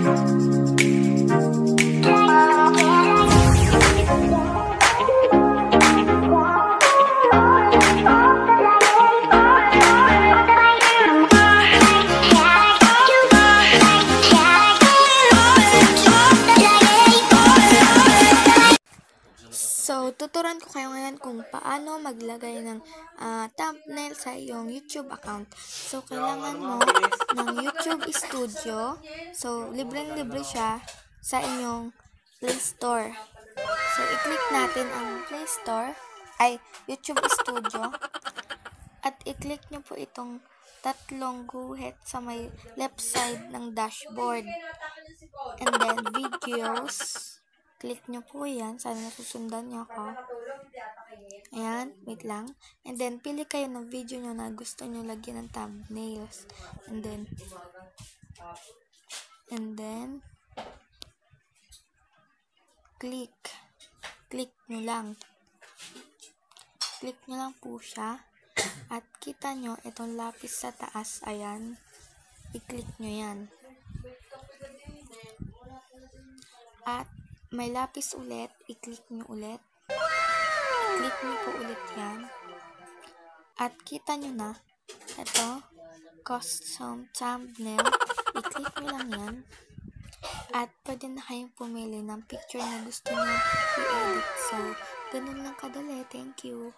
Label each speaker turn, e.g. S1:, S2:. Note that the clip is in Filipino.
S1: So, tuturuan ko kayo ngayon kung paano maglagay ng thumbnail sa iyong YouTube account. So, kailangan mo ng YouTube Studio. So, libreng-libre siya sa inyong Play Store. So, i-click natin ang Play Store, YouTube Studio. At i-click nyo po itong tatlong guhit sa may left side ng dashboard. And then, videos. Click nyo po yan. Sana nasusundan nyo ako. Ayan, wait lang. And then, pili kayo ng video nyo na gusto nyo lagyan ng thumbnails. And then, click nyo lang. Click nyo lang po siya. At kita nyo, itong lapis sa taas, ayan. I-click nyo yan. At, may lapis ulit, i-click nyo ulit. I-click nyo po ulit yan. At kita nyo na, ito, custom thumbnail, i-click nyo lang yan. At pwede na kayong pumili ng picture na gusto nyo i-edit. So, ganun lang kadali. Thank you.